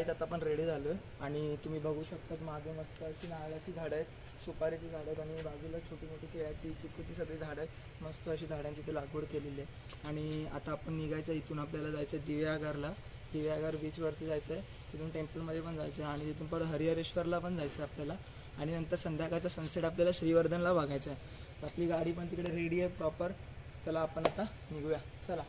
Guys आता आपण ready झालो आहे आणि तुम्ही बघू शकतात मागे मस्त अशी नारळाची झाडं आहेत, सुपारीची झाडं आहेत आणि बाजूला छोटी मोठी केळाची चिकूची सगळी झाडं आहेत. मस्त अशी झाडांची ती लागवड केलेली आहे. आणि आता आपण निघायचं इथून, आपल्याला जायचं आहे दिव्याघरला. दिव्याघर बीचवरती जायचं आहे, तिथून टेम्पलमध्ये पण जायचं आहे आणि तिथून परत हरिहरेश्वरला पण जायचं आहे आपल्याला. आणि नंतर संध्याकाळचा सनसेट आपल्याला श्रीवर्धनला बघायचा आहे. आपली गाडी पण तिकडे रेडी आहे प्रॉपर. चला आपण आता निघूया, चला.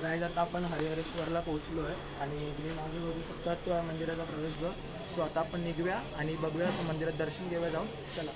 गाईज आता आपण हरिहरेश्वरला पोहोचलो आहे आणि तुम्ही मागे बघू शकता त्या मंदिराचा प्रवेशद्वार. सो आता आपण निघूया आणि बघूया मंदिरात दर्शन घेऊया जाऊन, चला.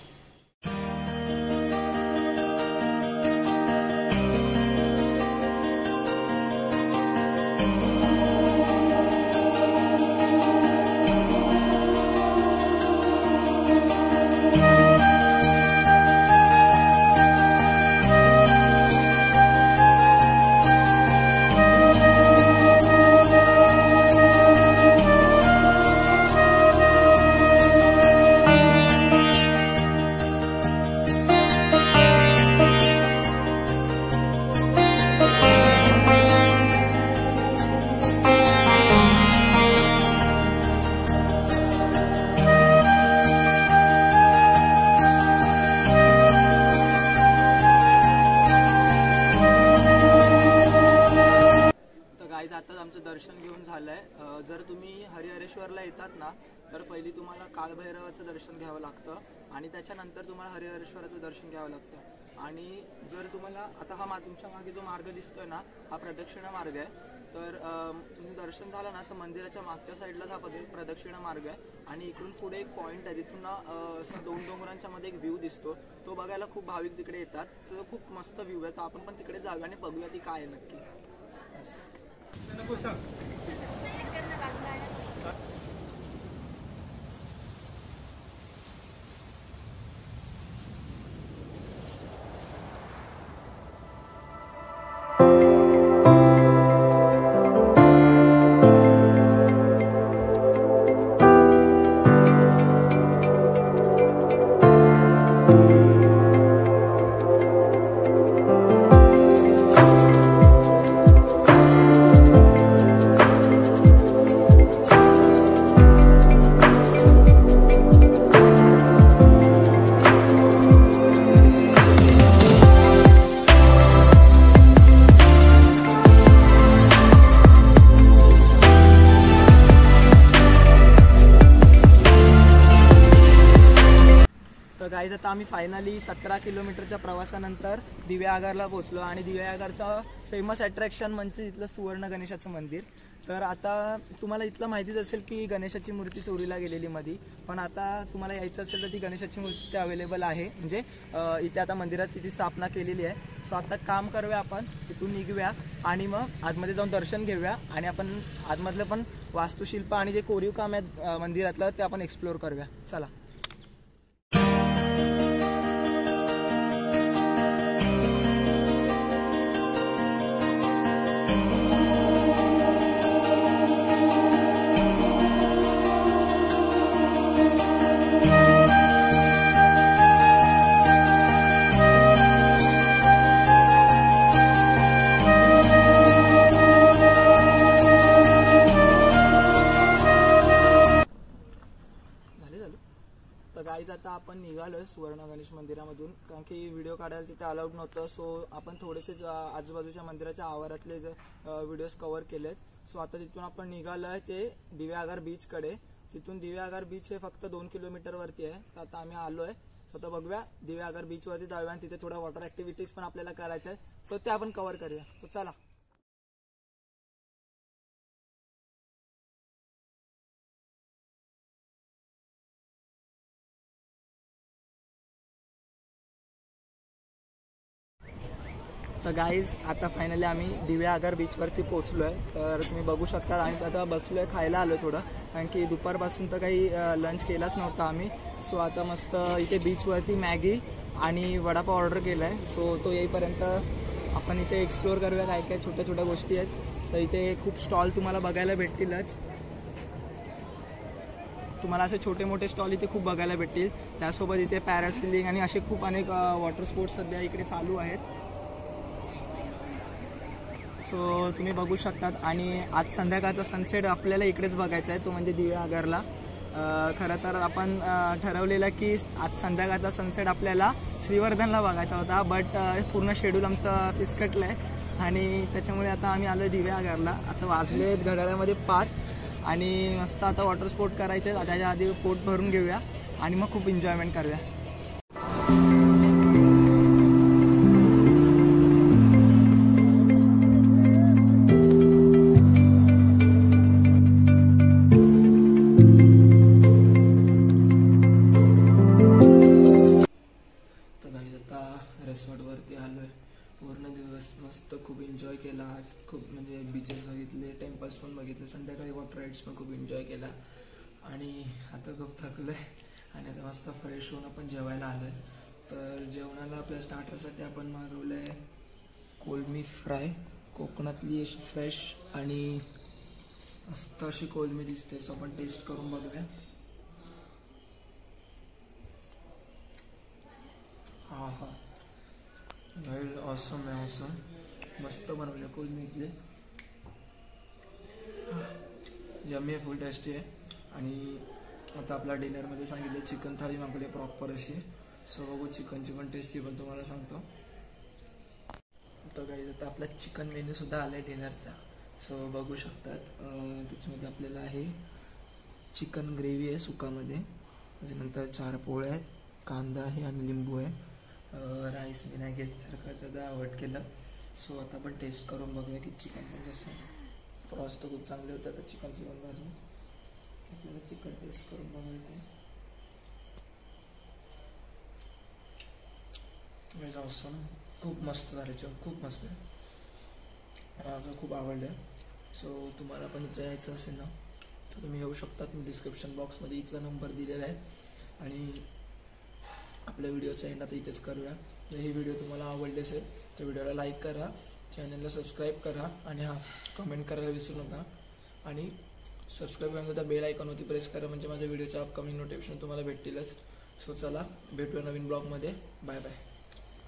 आता आमचं दर्शन घेऊन झालं आहे. जर तुम्ही हरिहरेश्वरला येतात ना, तर पहिली तुम्हाला कालभैरवाचं दर्शन घ्यावं लागतं आणि त्याच्यानंतर तुम्हाला हरिहरेश्वराचं दर्शन घ्यावं लागतं. आणि जर तुम्हाला आता तुमच्या मागे जो मार्ग दिसतोय ना, हा प्रदक्षिणा मार्ग आहे. तर तुम्ही दर्शन झालं ना, तर मंदिराच्या मागच्या साईडलाच हा प्रदक्षिणा मार्ग आहे आणि इकडून पुढे एक पॉईंट आहे, तिथून असं 2 डोंगरांच्या मध्ये एक व्ह्यू दिसतो. तो बघायला खूप भाविक तिकडे येतात. तर खूप मस्त व्ह्यू आहे. तर आपण पण तिकडे जाऊया आणि बघूया ती काय आहे नक्की. गाईज आता आम्ही फायनली 17 किलोमीटरच्या प्रवासानंतर दिव्याघरला पोहोचलो आणि दिव्याघरचं फेमस अट्रॅक्शन म्हणजे इथलं सुवर्ण गणेशाचं मंदिर. तर आता तुम्हाला इथलं माहितीच असेल की गणेशाची मूर्ती चोरीला गेलेली मध्ये, पण आता तुम्हाला यायचं असेल तर ती गणेशाची मूर्ती ते अवेलेबल आहे. म्हणजे इथे आता मंदिरात तिची स्थापना केलेली आहे. सो आता काम करूया, आपण तिथून निघूया आणि मग आतमध्ये जाऊन दर्शन घेऊया आणि आपण आतमधलं पण वास्तुशिल्प आणि जे कोरीव काम आहे मंदिरातलं ते आपण एक्सप्लोर करूया, चला. तर गाईज आता आपण निघालोय सुवर्ण गणेश मंदिरामधून, कारण की व्हिडिओ काढायला तिथे अलाउड नव्हतं. सो आपण थोडेसे आजूबाजूच्या मंदिराच्या आवारातले जे व्हिडिओज कव्हर केलेत. सो आता तिथून आपण निघालोय ते दिव्याघर बीचकडे. तिथून दिव्याघर बीच हे फक्त 2 किलोमीटरवरती आहे. तर आता आम्ही आलोय. सो आता बघूया दिव्याघर बीचवरती जाऊया आणि तिथे थोडा वॉटर ऍक्टिव्हिटीज पण आपल्याला करायच्या आहे. सो ते आपण कव्हर करूया. तो चला. तर गाईज आता फायनली आम्ही दिवेआगर बीचवरती पोचलो आहे. तर तुम्ही बघू शकता. आणि आता बसलो आहे, खायला आलो थोडं, कारण की दुपारपासून तर काही लंच केलाच नव्हता आम्ही. सो आता मस्त इथे बीचवरती मॅगी आणि वडापाव ऑर्डर केला आहे. सो तो येईपर्यंत आपण इथे एक्सप्लोअर करूया काय काय छोट्या छोट्या गोष्टी आहेत. तर इथे खूप स्टॉल तुम्हाला बघायला भेटतीलच. तुम्हाला असे छोटे मोठे स्टॉल इथे खूप बघायला भेटतील. त्यासोबत इथे पॅरासिलिंग आणि असे खूप अनेक वॉटर स्पोर्ट्स सध्या इकडे चालू आहेत. सो तुम्ही बघू शकतात. आणि आज संध्याकाळचा सनसेट आपल्याला इकडेच बघायचा आहे, तो म्हणजे दिवेआगरला. खरं तर आपण ठरवलेलं की आज संध्याकाळचा सनसेट आपल्याला श्रीवर्धनला बघायचा होता, बट पूर्ण शेड्यूल आमचं फिसकटलं आहे आणि त्याच्यामुळे आता आम्ही आलो दिवेआगरला. आता वाजले घड्याळामध्ये 5 आणि मस्त आता वॉटर स्पोर्ट करायचे. त्याच्या आधी पोट भरून घेऊया आणि मग खूप एन्जॉयमेंट करूया. रिसॉर्टवरती आलो आहे. पूर्ण दिवस मस्त खूप एन्जॉय केला आज. खूप म्हणजे बीचेस बघितले, टेम्पल्स पण बघितले, संध्याकाळी वॉटर राईड्स पण खूप एन्जॉय केला. आणि आता खूप थकलो आहे आणि आता मस्त फ्रेश होऊन आपण जेवायला आलो आहे. तर जेवणाला आपल्या स्टार्टरसाठी आपण मागवलं आहे कोलमी फ्राय. कोकणातली अशी फ्रेश आणि मस्त अशी कोलमी दिसते. सो आपण टेस्ट करून बघूया. हा हा, ऑसम आहे, ऑसम. मस्त बनवले कोलमी इथले. यम्मी आहे, फुल टेस्टी आहे. आणि आता आपल्या डिनरमध्ये सांगितले चिकन थाळी मागवली प्रॉपर अशी. सो बघू चिकनची पण टेस्टी पण तुम्हाला सांगतो. तर काही आता आपला चिकन मेन्यूसुद्धा आला आहे डिनरचा. सो बघू शकतात. त्याच्यामध्ये आपल्याला आहे चिकन ग्रेव्ही आहे सुकामध्ये, त्याच्यानंतर 4 पोळ्या आहेत, कांदा आहे आणि लिंबू आहे. राईस मी नाही घेतल्यासारखं त्याचं अवॉइड केलं. सो आता आपण टेस्ट करून बघूया की चिकन पण कसं आहे. प्रॉस तर खूप चांगले होते. आता चिकनची पण भाजी आपल्याला चिकन टेस्ट करून बघायचं आहे. म्हणजे ऑसम, खूप मस्त झाले. खूप मस्त आहे, माझं खूप आवडलं आहे. सो तुम्हाला पण इथं यायचं असेल ना तर तुम्ही येऊ शकतात. मी डिस्क्रिप्शन बॉक्समध्ये इथला नंबर दिलेला आहे. आणि आपल्या व्हिडिओच्या एंड आता इथेच करूया. जर ही व्हिडिओ तुम्हाला आवडली असेल तर व्हिडिओला लाईक करा, चॅनलला सबस्क्राईब करा आणि कमेंट करायला विसरू नका. आणि सबस्क्राईब करायला बेल आयकॉनवरती प्रेस करा, म्हणजे माझ्या व्हिडिओच्या अपकमिंग नोटिफिकेशन तुम्हाला भेटतीलच. सो चला भेटूया नवीन ब्लॉगमध्ये. Bye bye.